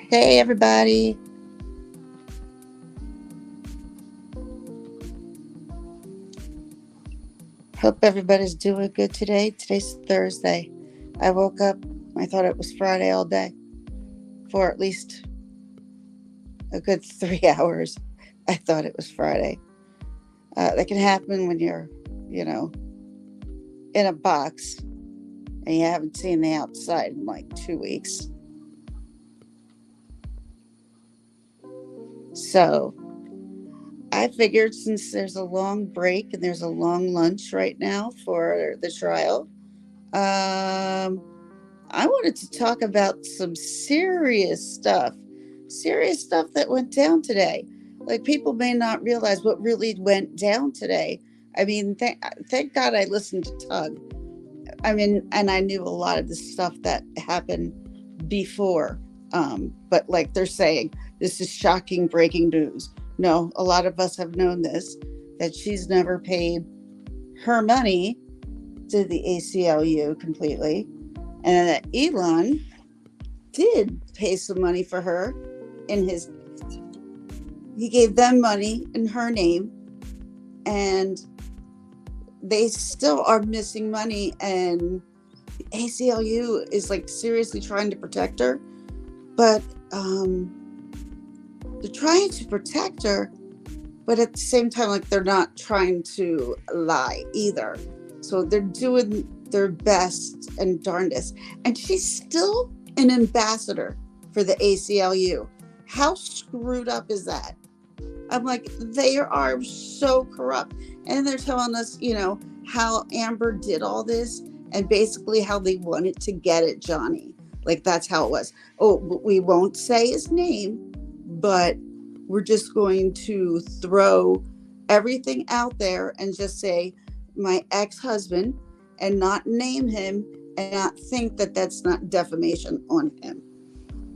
Hey, everybody. Hope everybody's doing good today. Today's Thursday. I woke up, I thought it was Friday all day for at least a good 3 hours. I thought it was Friday. That can happen when you're, you know, in a box and you haven't seen the outside in like 2 weeks. So I figured since there's a long break and there's a long lunch right now for the trial, um, I wanted to talk about some serious stuff that went down today. Like people may not realize what really went down today. I mean, thank God I listened to Tug. I mean, and I knew a lot of the stuff that happened before. But like they're saying, this is shocking breaking news. No, a lot of us have known this, that she's never paid her money to the ACLU completely, and that Elon did pay some money for her in his he gave them money in her name, and they still are missing money, and the ACLU is like seriously trying to protect her, but they're trying to protect her, but at the same time, like they're not trying to lie either. So they're doing their best and darndest. And she's still an ambassador for the ACLU. How screwed up is that? I'm like, they are so corrupt. And they're telling us, how Amber did all this and basically how they wanted to get at Johnny. Like, that's how it was. Oh, we won't say his name, but we're just going to throw everything out there and just say my ex-husband and not name him and not think that that's not defamation on him.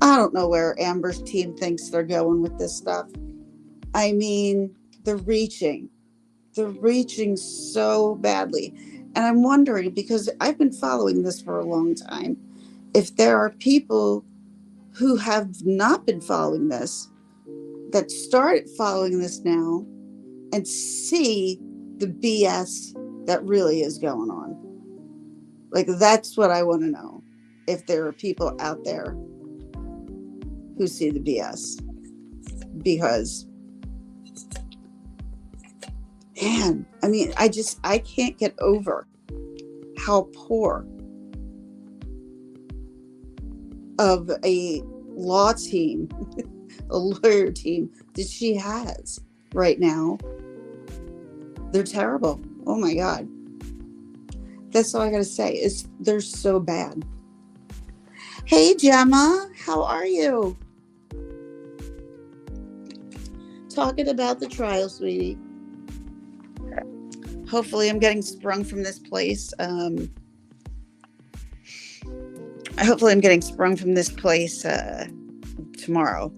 I don't know where Amber's team thinks they're going with this stuff. I mean, they're reaching. They're reaching so badly. And I'm wondering, because I've been following this for a long time, if there are people who have not been following this that started following this now and see the BS that really is going on. Like, that's what I want to know. If there are people out there who see the BS. Because, man, I mean, I can't get over how poor of a law team, a lawyer team that she has right now. They're terrible. Oh my God. That's all I gotta say is they're so bad. Hey Gemma, how are you? Talking about the trial, sweetie. Hopefully I'm getting sprung from this place. Hopefully I'm getting sprung from this place tomorrow.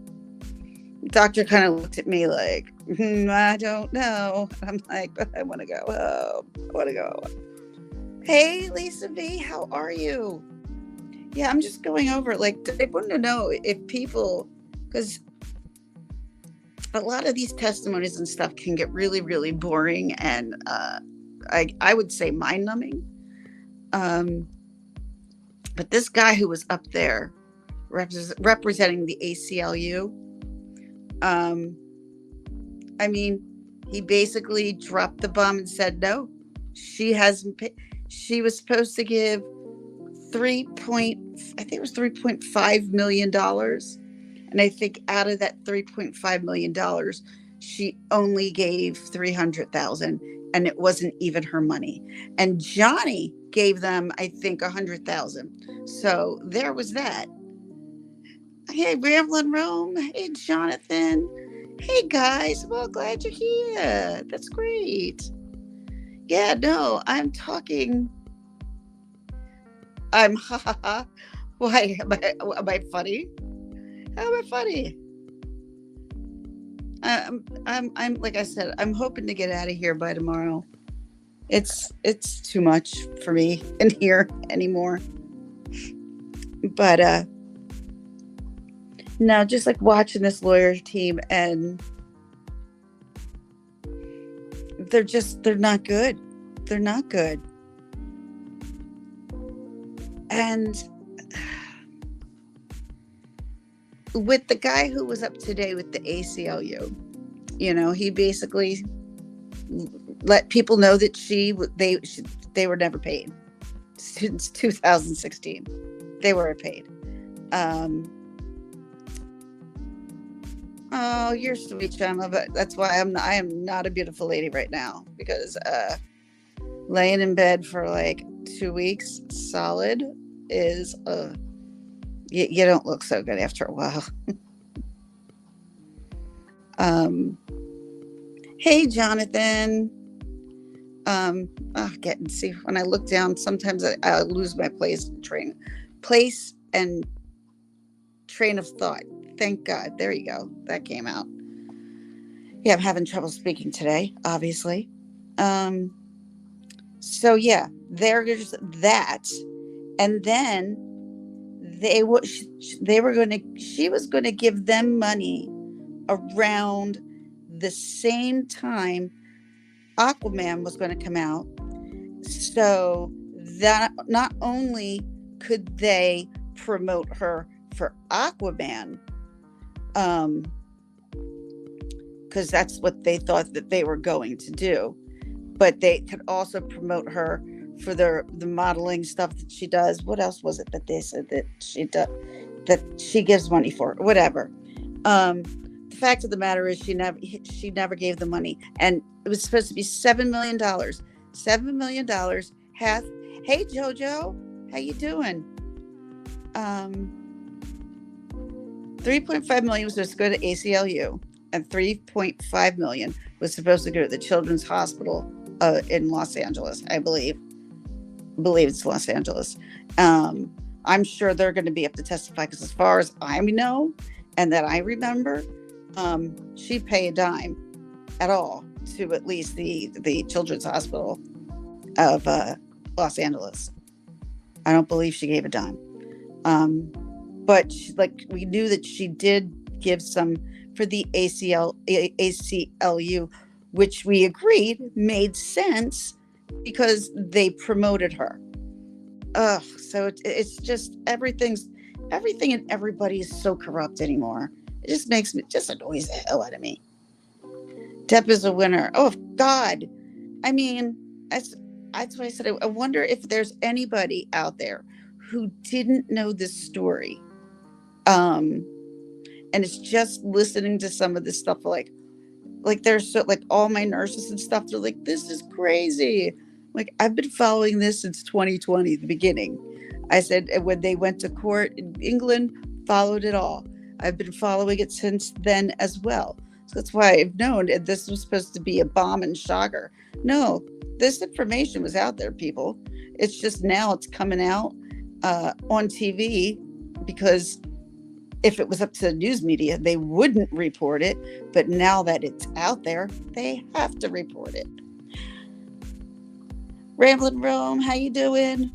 The doctor kind of looked at me like, I don't know. I'm like, but I want to go home. I want to go home. Hey, Lisa B, how are you? Yeah, I'm just going over it. Like, I want to know if people, because a lot of these testimonies and stuff can get really, really boring and I would say mind numbing. But this guy who was up there representing the ACLU, I mean, he basically dropped the bomb and said no. She hasn't paid. She was supposed to give I think it was $3.5 million, and I think out of that $3.5 million, she only gave 300,000, and it wasn't even her money. And Johnny gave them, I think, 100,000. So there was that. Hey, Ramblin' Rome. Hey, Jonathan. Hey, guys. Well, glad you're here. That's great. Yeah, no, I'm talking. I'm ha ha ha. Why am I funny? How am I funny? I'm like I said, I'm hoping to get out of here by tomorrow. It's too much for me in here anymore. But No, just like watching this lawyer team, and they're not good. They're not good. And with the guy who was up today with the ACLU, he basically let people know that they were never paid since 2016. They weren't paid. Oh, you're sweet, Gemma, but that's why I am not a beautiful lady right now, because laying in bed for like 2 weeks solid is you don't look so good after a while. Hey, Jonathan. See, when I look down, sometimes I lose my place and train of thought. Thank God. There you go. That came out. Yeah, I'm having trouble speaking today, obviously. So yeah, there's that. And then she was going to give them money around the same time Aquaman was going to come out. So that not only could they promote her for Aquaman, because that's what they thought that they were going to do, but they could also promote her for the modeling stuff that she does. What else was it that they said that she does, that she gives money for? Whatever. The fact of the matter is she never gave the money, and it was supposed to be $7 million. $7 million. Hey Jojo, how you doing? 3.5 million was supposed to go to ACLU, and 3.5 million was supposed to go to the Children's Hospital in Los Angeles. I believe it's Los Angeles. I'm sure they're going to be up to testify, because as far as I know and that I remember, she'd pay a dime at all to at least the Children's Hospital of Los Angeles. I don't believe she gave a dime. But we knew that she did give some for the ACLU, which we agreed made sense because they promoted her. So it's just everything and everybody is so corrupt anymore. It just annoys the hell out of me. Depp is a winner. Oh God! I mean, that's why I said I wonder if there's anybody out there who didn't know this story, and it's just listening to some of this stuff. Like there's all my nurses and stuff. They're like, this is crazy. Like, I've been following this since 2020, the beginning. I said when they went to court in England, followed it all. I've been following it since then as well. So that's why I've known this was supposed to be a bomb and shocker. No, this information was out there, people. It's just now it's coming out on TV, because if it was up to the news media, they wouldn't report it. But now that it's out there, they have to report it. Ramblin' Rome, how you doing?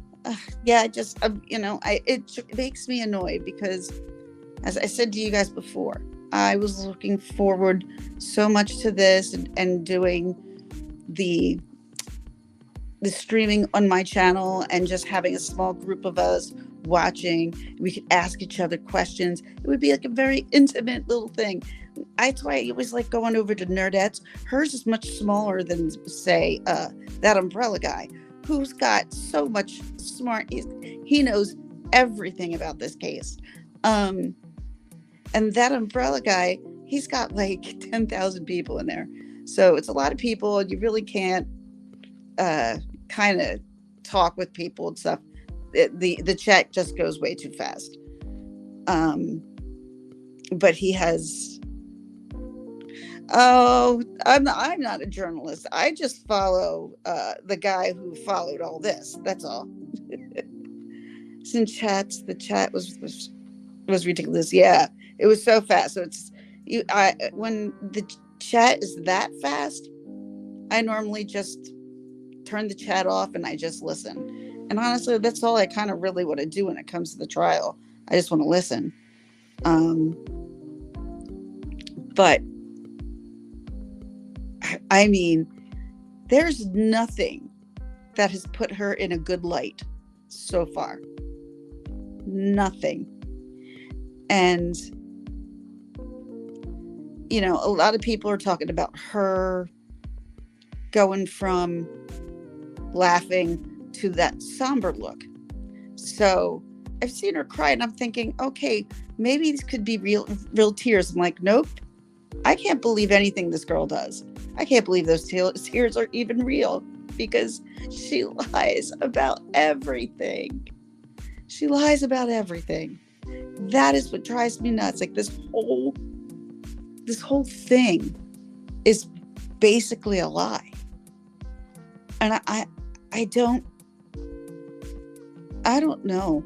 Yeah, it makes me annoyed, because as I said to you guys before, I was looking forward so much to this and doing the streaming on my channel, and just having a small group of us watching. We could ask each other questions. It would be like a very intimate little thing. That's why I always like going over to Nerdettes. Hers is much smaller than, say, that Umbrella guy, who's got so much smart. He knows everything about this case. And that Umbrella guy, he's got like 10,000 people in there. So it's a lot of people, and you really can't kind of talk with people and stuff. The chat just goes way too fast. But he has. Oh, I'm not a journalist. I just follow the guy who followed all this. That's all. Since the chat was ridiculous. Yeah, it was so fast. So it's when the chat is that fast, I normally just turn the chat off and I just listen. And honestly, that's all I kind of really want to do when it comes to the trial. I just want to listen. But I mean, there's nothing that has put her in a good light so far. Nothing. And, you know, a lot of people are talking about her going from laughing to that somber look. So I've seen her cry and I'm thinking, okay, maybe these could be real tears. I'm like, nope, I can't believe anything this girl does. I can't believe those tears are even real, because she lies about everything. She lies about everything. That is what drives me nuts. Like this whole thing is basically a lie. And I don't know.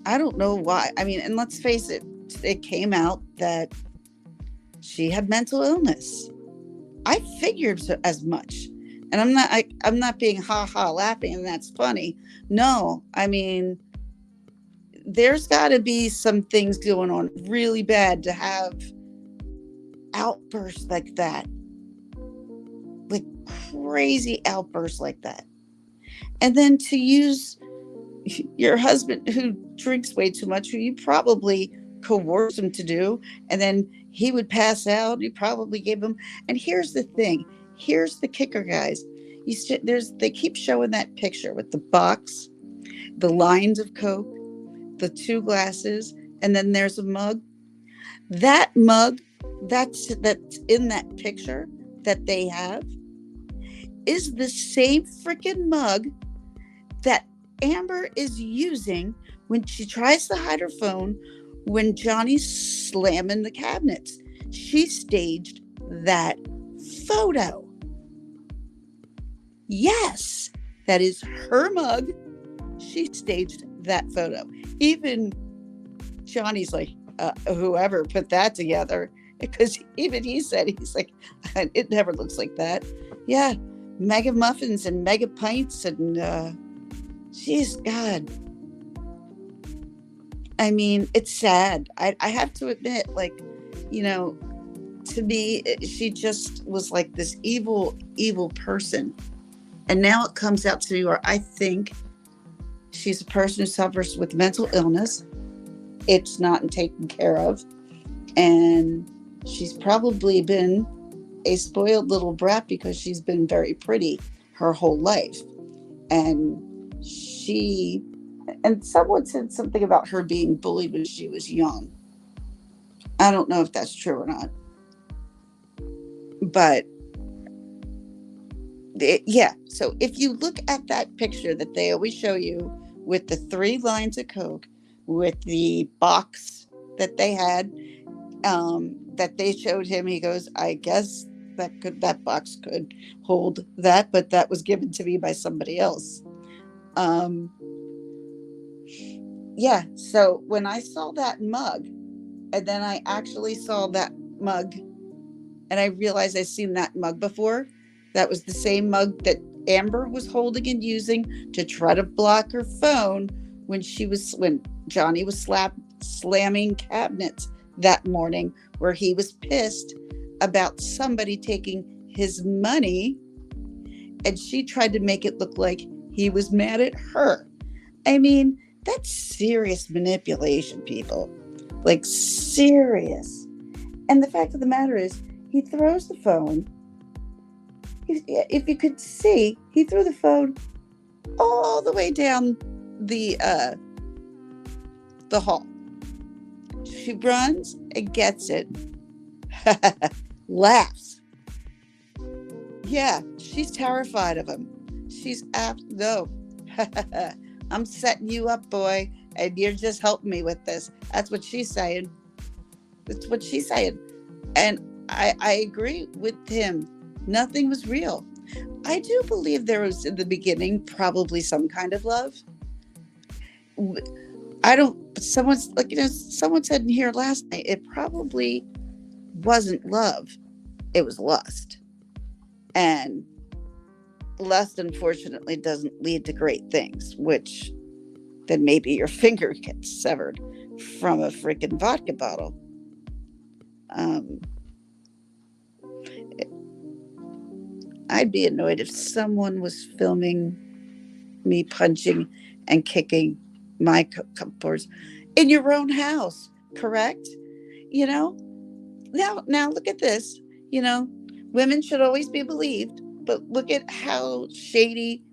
I don't know why. I mean, and let's face it, it came out that she had mental illness. I figured as much. And I'm not being laughing and that's funny. No, I mean, there's got to be some things going on really bad to have outbursts like that. Like crazy outbursts like that. And then to use your husband who drinks way too much, who you probably coerced him to do, and then he would pass out. You probably gave him. And here's the thing. Here's the kicker, guys. They keep showing that picture with the box, the lines of Coke, the 2 glasses, and then there's a mug. That mug that's in that picture that they have is the same freaking mug that Amber is using when she tries to hide her phone when Johnny's slamming the cabinets. She staged that photo. Yes, that is her mug. She staged that photo. Even Johnny's like, whoever put that together, because even he said, he's like, it never looks like that. Yeah, mega muffins and mega pints and geez, God. I mean, it's sad. I have to admit, like, you know, to me, she just was like this evil person. And now it comes out to me where I think she's a person who suffers with mental illness. It's not taken care of. And she's probably been a spoiled little brat because she's been very pretty her whole life. And someone said something about her being bullied when she was young. I don't know if that's true or not. But yeah, so if you look at that picture that they always show you with the 3 lines of Coke, with the box that they had, that they showed him, he goes, I guess that box could hold that, but that was given to me by somebody else. Yeah, so when I saw that mug, and then I actually saw that mug, and I realized I'd seen that mug before. That was the same mug that Amber was holding and using to try to block her phone when Johnny was slamming cabinets that morning, where he was pissed about somebody taking his money, and she tried to make it look like he was mad at her. I mean, that's serious manipulation, people. Like, serious. And the fact of the matter is, he throws the phone. If you could see, he threw the phone all the way down the hall. She runs and gets it. Laughs. Yeah, she's terrified of him. She's no. I'm setting you up, boy, and you're just helping me with this. That's what she's saying. That's what she's saying. And I agree with him. Nothing was real. I do believe there was, in the beginning, probably some kind of love. Someone said in here last night, it probably wasn't love. It was lust. And lust, unfortunately, doesn't lead to great things, which then maybe your finger gets severed from a freaking vodka bottle. Um, I'd be annoyed if someone was filming me punching and kicking my cupboards in your own house, correct? You know, now look at this. You know, women should always be believed, but look at how shady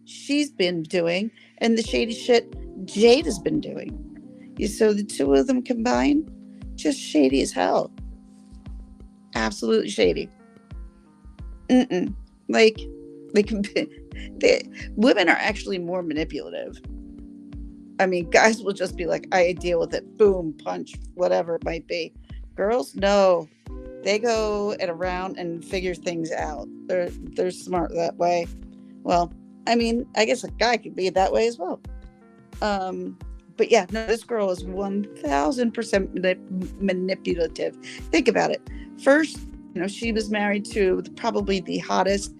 she's been doing and the shady shit Jade has been doing. So the two of them combined, just shady as hell. Absolutely shady. Mm-mm. Like, they can be, women are actually more manipulative. I mean, guys will just be like, I deal with it. Boom, punch, whatever it might be. Girls, no. They go and around and figure things out. They're smart that way. Well, I mean, I guess a guy could be that way as well. Um, but yeah, no, this girl is 1000% manipulative. Think about it. First, she was married to probably the hottest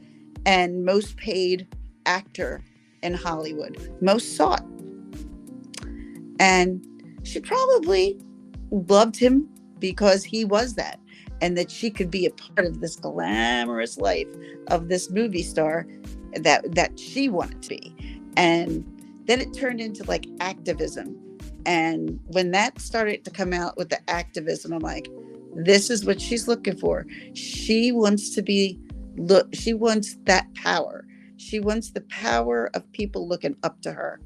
and most paid actor in Hollywood, most sought. And she probably loved him because he was that, and that she could be a part of this glamorous life of this movie star that she wanted to be. And then it turned into like activism. And when that started to come out with the activism, I'm like, this is what she's looking for. She wants to be, she wants that power. She wants the power of people looking up to her.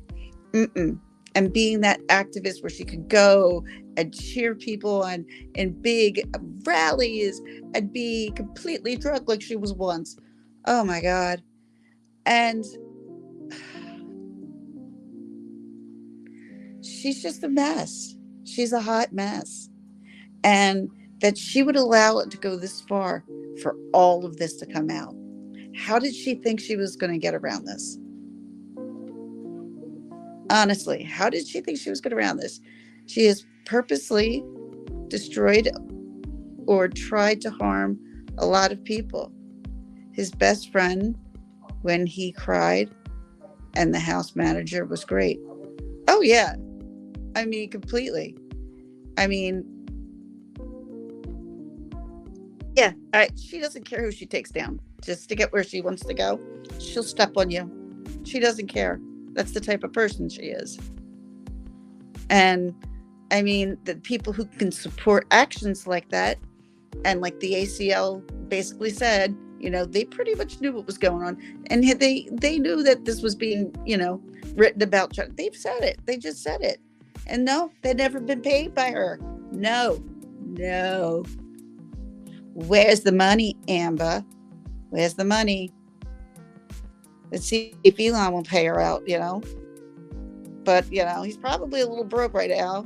Mm-mm. And being that activist where she could go and cheer people on in big rallies and be completely drunk like she was once. Oh my God. And she's just a mess. She's a hot mess. And that she would allow it to go this far for all of this to come out. How did she think she was going to get around this? Honestly, how did she think she was going around this? She has purposely destroyed or tried to harm a lot of people. His best friend, when he cried, and the house manager was great. Oh, yeah. I mean, completely. I mean, yeah, she doesn't care who she takes down. Just to get where she wants to go, she'll step on you. She doesn't care. That's the type of person she is. And I mean, the people who can support actions like that, and like the ACL basically said, they pretty much knew what was going on. And they knew that this was being, written about. They've said it. They just said it. And no, they'd never been paid by her. No. Where's the money, Amber? Where's the money? Let's see if Elon will pay her out, But, he's probably a little broke right now,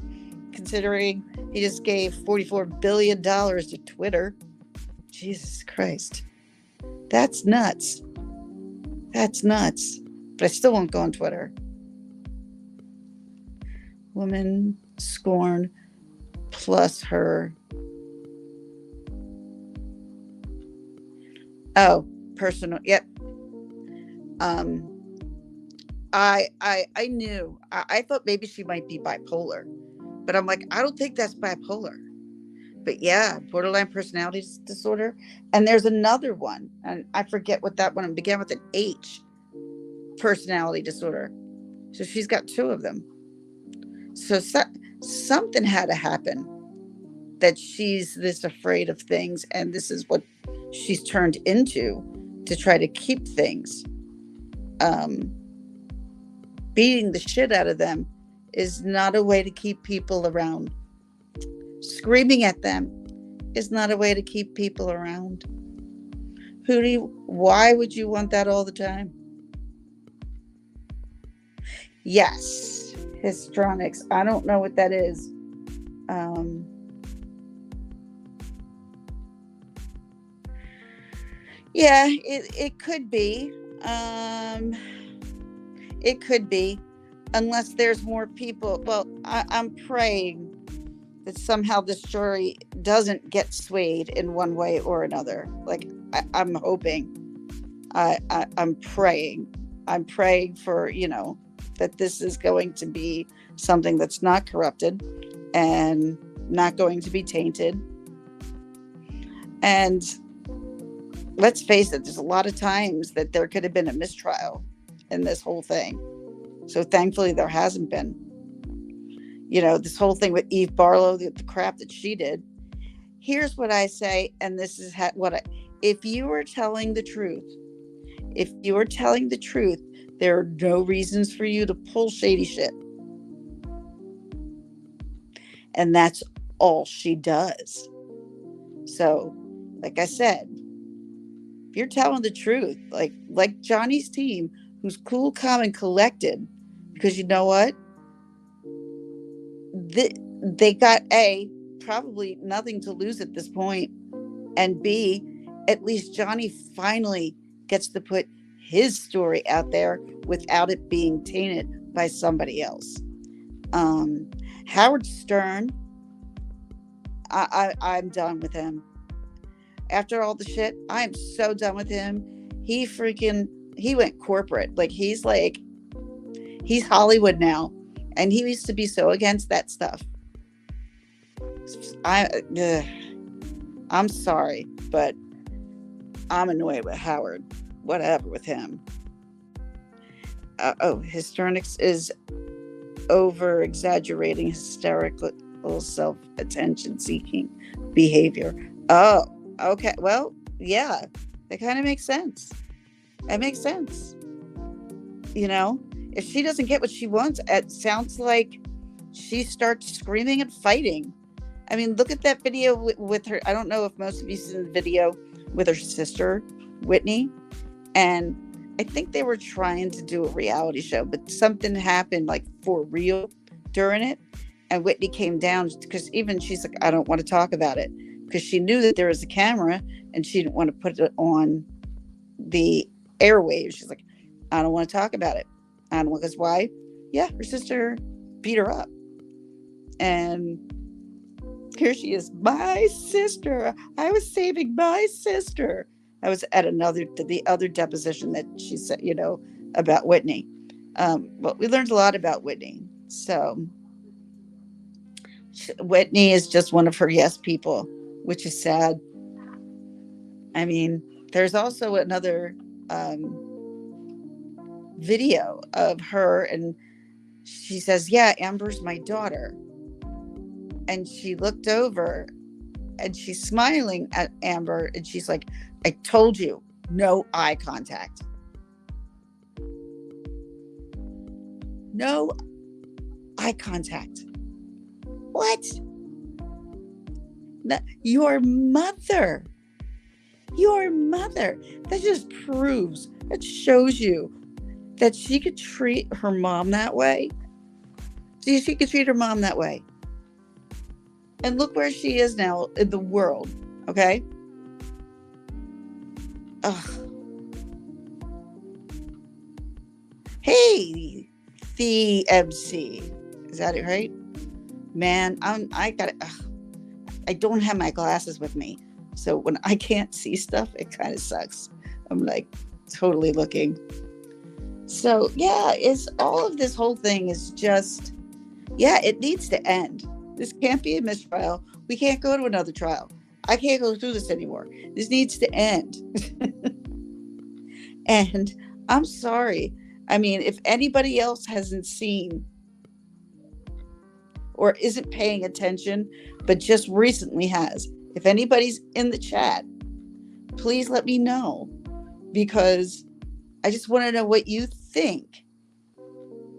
considering he just gave $44 billion to Twitter. Jesus Christ. That's nuts. That's nuts. But I still won't go on Twitter. Woman scorn plus her. Oh, personal. Yep. I knew. I thought maybe she might be bipolar, but I'm like, I don't think that's bipolar. But yeah, borderline personality disorder. And there's another one, and I forget what that one began with, an H, personality disorder. So she's got two of them. So something had to happen that she's this afraid of things, and this is what she's turned into to try to keep things. Beating the shit out of them is not a way to keep people around. Screaming at them is not a way to keep people around. Why would you want that all the time? Yes, histrionics. I don't know what that is. Yeah, it could be. It could be, unless there's more people. Well, I'm praying that somehow this jury doesn't get swayed in one way or another. Like, I'm hoping. I'm praying. I'm praying for, that this is going to be something that's not corrupted and not going to be tainted. And let's face it, there's a lot of times that there could have been a mistrial in this whole thing. So thankfully there hasn't been. This whole thing with Eve Barlow, the crap that she did. Here's what I say, and this is if you are telling the truth, there are no reasons for you to pull shady shit. And that's all she does. So, like I said, if you're telling the truth, like Johnny's team, who's cool, calm, and collected, because you know what? They got A, probably nothing to lose at this point, and B, at least Johnny finally gets to put his story out there without it being tainted by somebody else. Howard Stern, I'm done with him. After all the shit, I'm so done with him. He went corporate. He's Hollywood now. And he used to be so against that stuff. I'm sorry, but I'm annoyed with Howard. Whatever with him. Hysterics is over exaggerating hysterical self-attention seeking behavior. Oh, okay. Well, yeah, that kind of makes sense. That makes sense. If she doesn't get what she wants, it sounds like she starts screaming and fighting. I mean, look at that video with her. I don't know if most of you seen the video with her sister, Whitney. And I think they were trying to do a reality show, but something happened for real during it. And Whitney came down because even she's like, I don't want to talk about it, because she knew that there was a camera and she didn't want to put it on the airwaves. She's like, I don't want to talk about it. I don't want, because why? Yeah, her sister beat her up. And here she is, my sister. I was saving my sister. I was at the other deposition that she said, about Whitney. But we learned a lot about Whitney. So Whitney is just one of her yes people, which is sad. I mean, there's also another video of her, and she says, yeah, Amber's my daughter. And she looked over and she's smiling at Amber, and she's like, I told you, no eye contact. No eye contact. What? No, your mother. That just proves, that shows you that she could treat her mom that way. See, she could treat her mom that way. And look where she is now in the world, okay? Ugh. Hey, the MC. Is that it, right? Man, I don't have my glasses with me. So when I can't see stuff, it kind of sucks. I'm totally looking. So yeah, all of this whole thing is just, it needs to end. This can't be a mistrial. We can't go to another trial. I can't go through this anymore. This needs to end. And I'm sorry. I mean, if anybody else hasn't seen or isn't paying attention, but just recently has, if anybody's in the chat, please let me know, because I just want to know what you think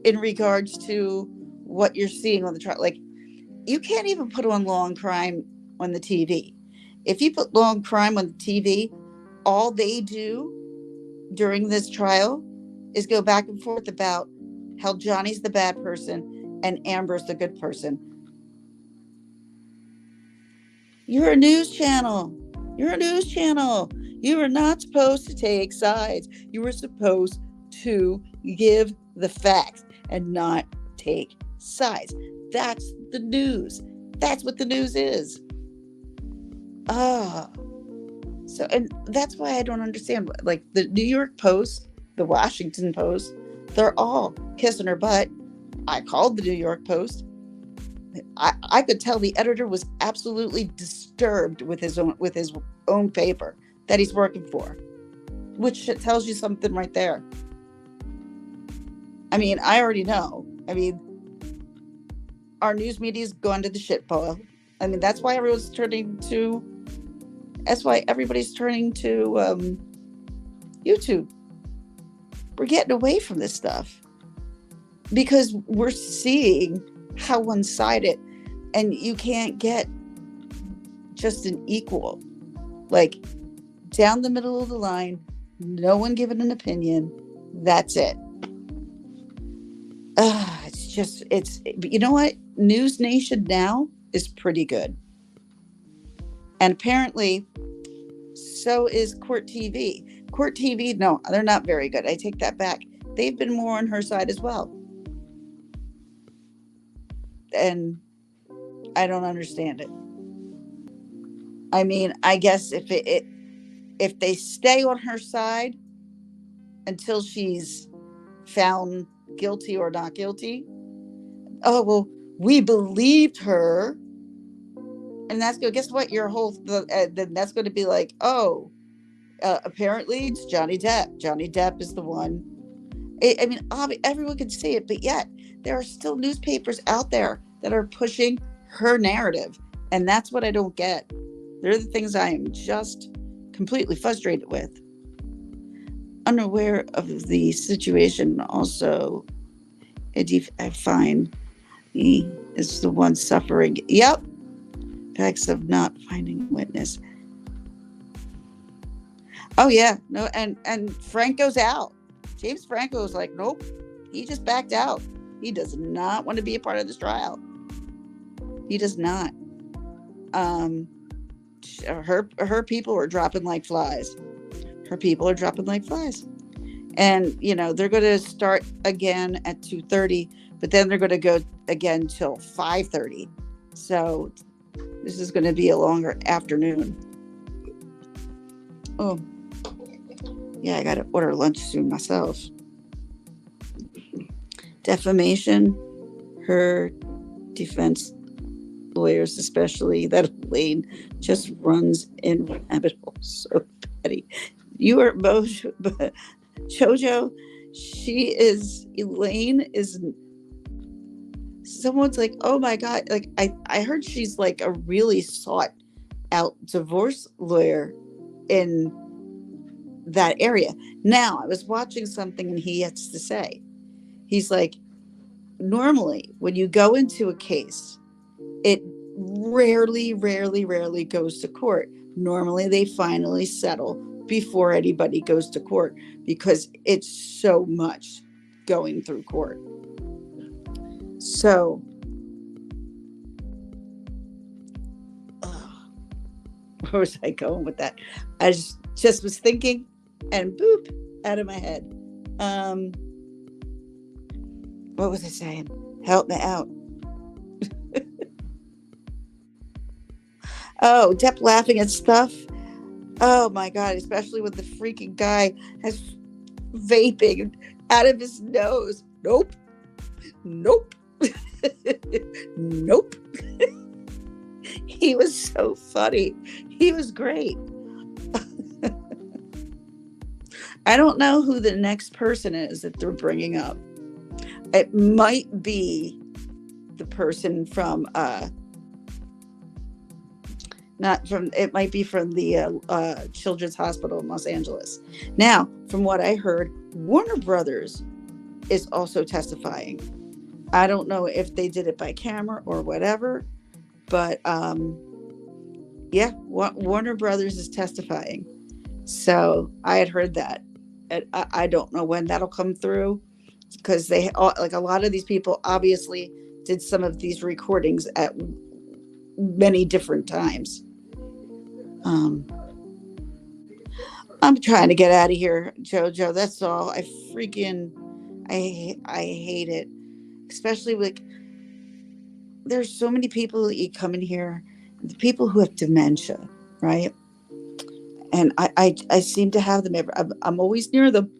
in regards to what you're seeing on the trial. You can't even put on Law and Crime on the TV. If you put Law and Crime on the TV, all they do during this trial is go back and forth about how Johnny's the bad person and Amber's the good person. You're a news channel. You are not supposed to take sides. You were supposed to give the facts and not take sides. That's the news. That's what the news is. So, and that's why I don't understand. The New York Post, the Washington Post, they're all kissing her butt. I called the New York Post. I could tell the editor was absolutely disturbed with his own paper that he's working for, which tells you something right there. I mean, I already know. I mean, our news media's gone to the shit pile. I mean, that's why everybody's turning to YouTube. We're getting away from this stuff because we're seeing how one-sided, and you can't get just an equal, like down the middle of the line, no one giving an opinion. That's it. It's you know what? News Nation now is pretty good. And apparently, so is Court TV. Court TV, no, they're not very good. I take that back. They've been more on her side as well. And I don't understand it. I mean, I guess if they stay on her side until she's found guilty or not guilty, oh, well, we believed her. And that's good. Guess what? Then that's going to be like, oh, apparently it's Johnny Depp. Johnny Depp is the one. I mean, everyone can see it, but yet there are still newspapers out there that are pushing her narrative. And that's what I don't get. They're the things I am just completely frustrated with. Unaware of the situation also, I find he is the one suffering. Yep. Effects of not finding a witness. Oh yeah, no, and Franco's out. James Franco is like, nope, he just backed out. He does not want to be a part of this trial. He does not. Her people are dropping like flies. And they're going to start again at 2:30, but then they're going to go again till 5:30. So this is going to be a longer afternoon. Oh, yeah, I got to order lunch soon myself. Defamation, her defense lawyers, especially that Elaine just runs in rabbit holes. So petty. You are both, but JoJo, Elaine is, someone's like, oh my God, like I heard she's like a really sought out divorce lawyer in that area. Now, I was watching something and he has to say, he's like, normally when you go into a case, it rarely goes to court. Normally they finally settle before anybody goes to court because it's so much going through court. So, where was I going with that? I just was thinking and boop, out of my head. What was I saying? Help me out. Oh, Depp laughing at stuff. Oh my God, especially when the freaking guy has vaping out of his nose. Nope. Nope. He was so funny. He was great. I don't know who the next person is that they're bringing up. It might be the person from it might be from the Children's Hospital in Los Angeles. Now, from what I heard, Warner Brothers is also testifying. I don't know if they did it by camera or whatever, but yeah, Warner Brothers is testifying. So I had heard that. And I don't know when that'll come through, because they like a lot of these people obviously did some of these recordings at many different times. I'm trying to get out of here, JoJo. That's all. I hate it, especially like there's so many people that you come in here, the people who have dementia, right? And I seem to have them I'm always near them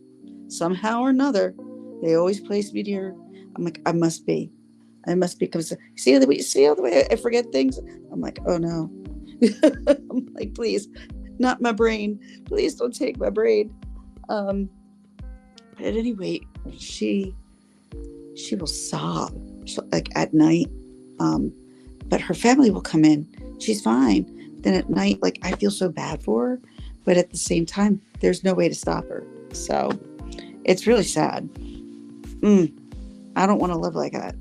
somehow or another. They always place me near. I'm like, I must be. I must become. See all the way I forget things. I'm like, oh no. I'm like, please, not my brain. Please don't take my brain. Um, but at any rate, she will sob like at night. Um, but her family will come in. She's fine. Then at night, like I feel so bad for her, but at the same time, there's no way to stop her. So it's really sad. Mm, I don't want to live like that.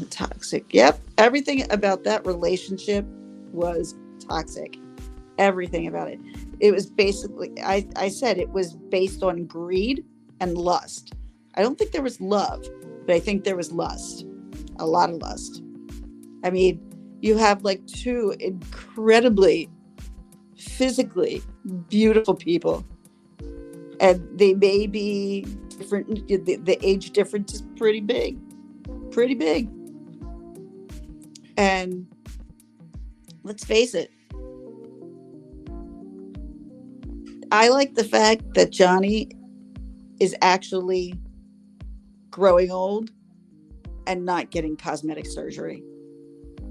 Toxic. Yep. Everything about that relationship was toxic. Everything about it. It was basically, I said it was based on greed and lust. I don't think there was love, but I think there was lust. A lot of lust. I mean, you have like two incredibly physically beautiful people, and they may be different. The age difference is pretty big. Pretty big. And let's face it, I like the fact that Johnny is actually growing old and not getting cosmetic surgery.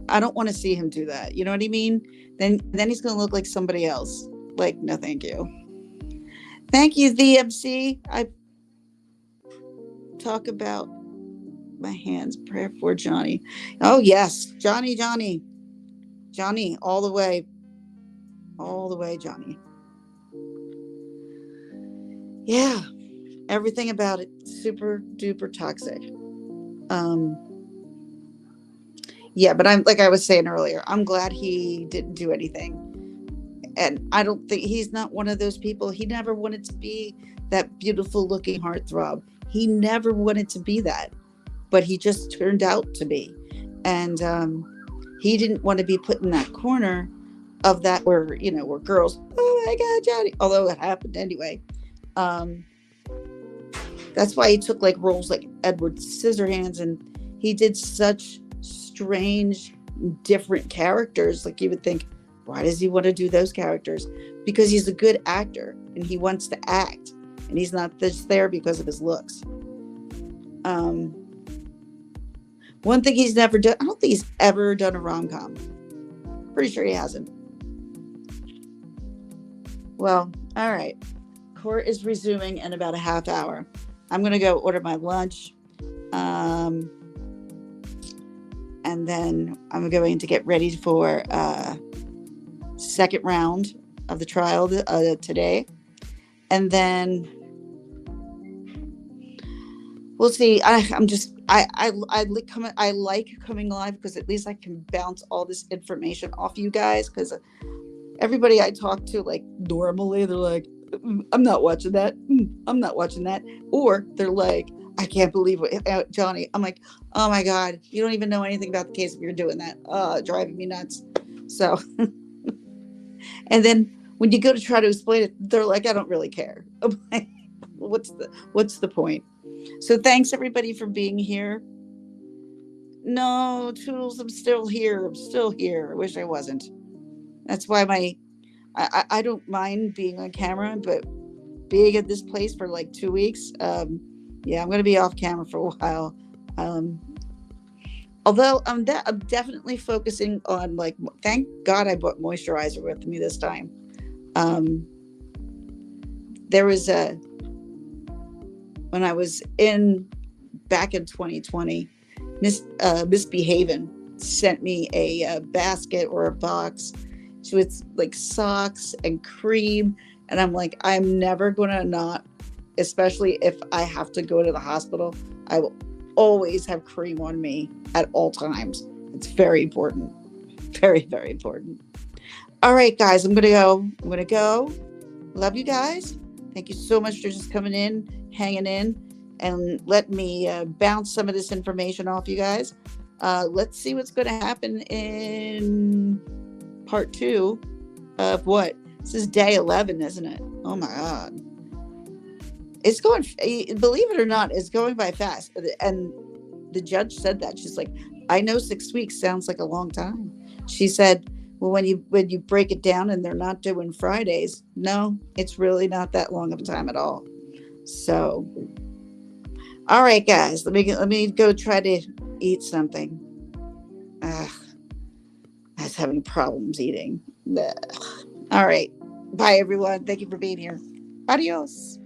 I don't want to see him do that. You know what I mean? Then he's going to look like somebody else. Like, no, thank you. Thank you, the MC. I talk about my hands. Prayer for Johnny. Oh yes, Johnny, all the way, Johnny. Yeah, everything about it super duper toxic. Um, yeah, but I'm like I was saying earlier, I'm glad he didn't do anything. And I don't think he's not one of those people. He never wanted to be that beautiful looking heartthrob. He never wanted to be that, but he just turned out to be. And he didn't want to be put in that corner of that where, where girls, oh my God, Johnny, although it happened anyway. That's why he took like roles like Edward Scissorhands, and he did such strange, different characters. Like you would think, why does he want to do those characters? Because he's a good actor and he wants to act, and he's not just there because of his looks. One thing he's never done, I don't think he's ever done a rom-com. Pretty sure he hasn't. Well, all right. Court is resuming in about a half hour. I'm going to go order my lunch. And then I'm going to get ready for second round of the trial today. And then we'll see. I like coming live because at least I can bounce all this information off you guys, because everybody I talk to, like normally they're like, I'm not watching that. I'm not watching that. Or they're like, I can't believe what Johnny. I'm like, oh my God, you don't even know anything about the case if you're doing that. Driving me nuts. So, and then when you go to try to explain it, they're like, I don't really care. I'm like, what's the point? So thanks everybody for being here. No, Toodles, I'm still here. I wish I wasn't. That's why I don't mind being on camera, but being at this place for like 2 weeks, yeah, I'm going to be off camera for a while. Although I'm definitely focusing on, like, thank God I brought moisturizer with me this time. There was when I was back in 2020, Miss Behaven sent me a basket or a box with like socks and cream, and I'm like, I'm never gonna not, especially if I have to go to the hospital, I will always have cream on me at all times. It's very important. Very, very important. All right, guys, I'm gonna go. Love you guys. Thank you so much for just coming in, hanging in, and let me bounce some of this information off you guys. Let's see what's going to happen in part 2 of what? This is day 11, isn't it? Oh my God. It's going, believe it or not, it's going by fast. And the judge said that. She's like, I know 6 weeks sounds like a long time. She said, well, when you break it down and they're not doing Fridays, no, it's really not that long of a time at all. So, All right, guys, let me go try to eat something. Ugh, I was having problems eating. Ugh. All right. Bye, everyone. Thank you for being here. Adios.